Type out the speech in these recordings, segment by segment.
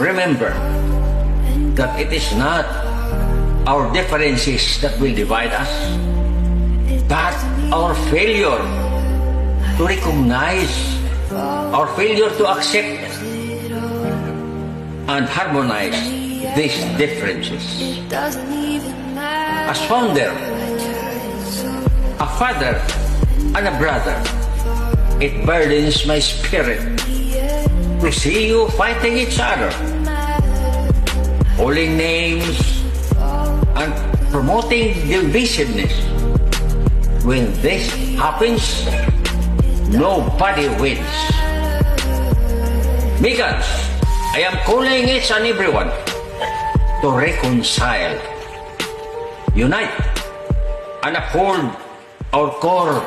Remember that it is not our differences that will divide us, but our failure to recognize, our failure to accept and harmonize these differences. As founder, a father, and a brother, it burdens my spirit to see you fighting each other, calling names, and promoting divisiveness. When this happens, nobody wins. Megans, I am calling each and everyone to reconcile, unite, and uphold our core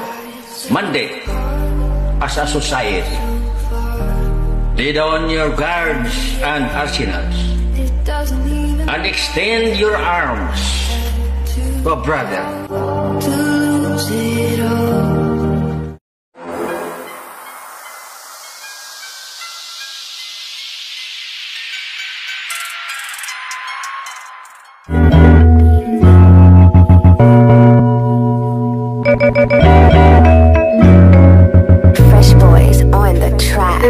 mandate as a society. Lay down your guards and arsenals and extend your arms to a brother. Fresh boys on the track.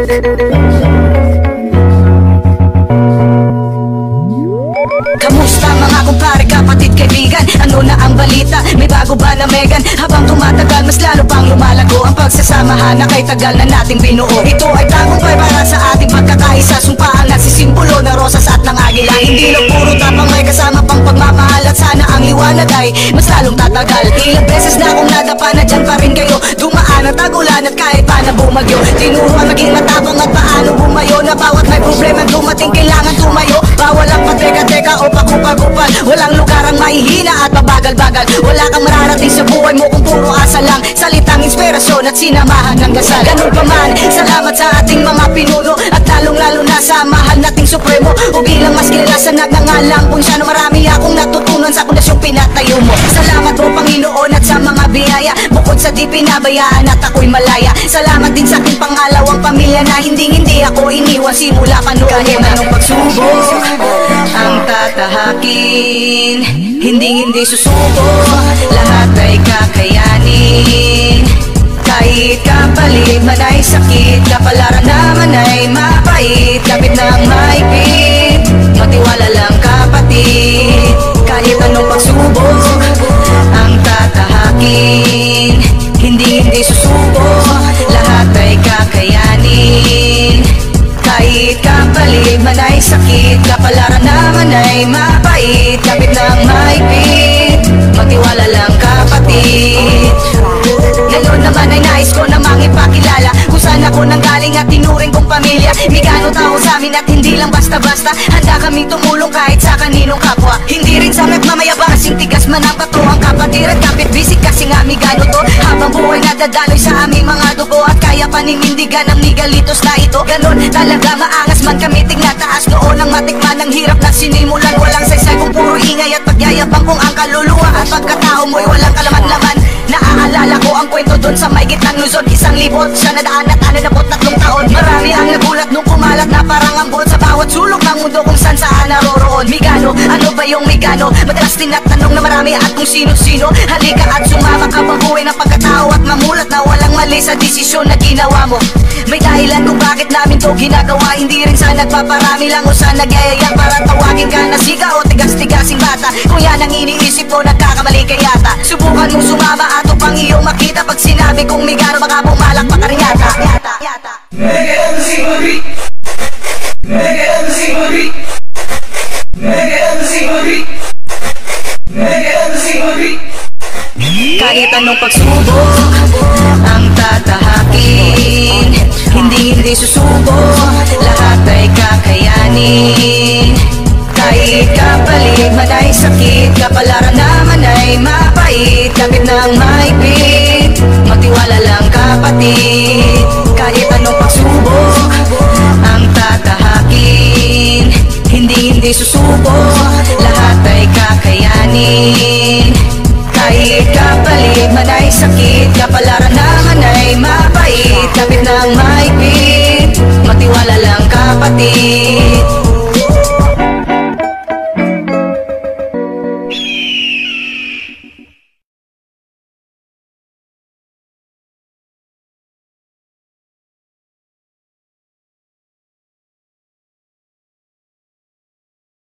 Kamusta mga kumpare, kapatid, kaibigan? Ano na ang balita? May bago ba na Megan? Habang tumatagal, mas lalo pang lumalago ang pagsasamahan na kay tagal na nating binuo. Ito ay tagumpay para sa ating pagkakaisa, sumpaan nagsisimbolo ng rosas at ng agila. Hindi lang puro tapang, may kasama pang pagmamahal, at sana ang liwanag ay mas lalong tatagal. Ilang beses na akong nadapa na dyan pa rin kayo, dumaan at tagulan at kahit pa na bumagyo. Tinuruan maging matapang at paano bumayo, na bawat may problema dumating kailangan tumayo. Bawal ang pateka-teka o pakupal-kupal, walang lugar ang mahihina at mabagal-bagal. Wala kang mararating sa buhay mo kung puro asa lang, salitang inspirasyon at sinamahan ng dasal. Ganun pa man, salamat sa ating mga pinuno, at lalong-lalo na sa mahal nating supremo. O bilang mas kilala sa nagngangalang Ponsyano, marami akong natutunan sa pundasyong pinatayo mo. Salamat po Panginoon at sa mga biyaya, bukod sa di pinabayaan at ako'y malaya. Salamat din sa aking pangalawang pamilya na hindi ako iniwan simula pa noon. Kahit anong pagsubok ang tatahakin, hindi susuko, lahat ay kakayanin. Kahit kapalit man ay sakit, kapalaran naman ay mapait. Kapit ng maipit, matiwala lang kapatid. Kahit anong pagsubok ang tatahakin, hindi susuko, lahat ay kakayanin. Kahit kapalit man ay sakit, kapalaran naman ay mapait. Kapit ng maipit, matiwala lang kapatid. Ngayon naman ay nais ko namang ipakilala kung saan ako nanggaling at tinuring kong pamilya. Migano tao sa amin at hindi lang basta-basta, handa kaming tumulong kahit sa kaninong kapwa. Hindi rin sa nagmamayabang, kasing tigas man ang pato ang kapatid at kapit bisik, kasi nga Migano to. Habang buhay nadadaloy sa aming mga dugo, at kaya paninindigan ang Migalitos na ito. Ganon talaga, maangas man kami, tignan taas noon ang matikman ng hirap na sinimulan. Walang saysay kung puro ingay at pagyayabang kung ang kaluluwa at pagkatao mo'y walang kalaman-laman. Naaalala ko ang kwento doon sa may gitnang Luzon, 1,000 siya nadaan at 63 taon. Marami ang nagulat nung kumalat na parang ambon sa bawat sulok ng mundo kung saan naroroon. Migano, ano ba yung Migano? Madalas tinatanong na marami at kung sino-sino. Halika at sumama ka bang buhay ng pagkatao at mamulat na walang mali sa desisyon na ginawa mo. May dahilan kung bakit namin to ginagawa, hindi rin sa nagpaparami lang o sa nagyayayang para tawagin ka na siga o tigas-tigasing bata. Kung yan ang iniisip mo, nagkakamali ka yata. Subukan mong sumama at upang iyong makita, pag sinabi kong Migano, baka pumalak pa ka rin yata. Make it on the single beat. Make it on the single beat. Make it on the single beat. Make it on the single beat. Kahit anong pagsubok ang tatahakin, hindi susuko, lahat ay kakayanin. Kahit kapalit man ay sakit, kapalaran naman ay mapait. Kapit ng maipit, matiwala lang kapatid. Kahit anong pagsubok ang tatahakin, hindi susuko, lahat ay kakayanin. Kahit kapalit man ay sakit, kapalaran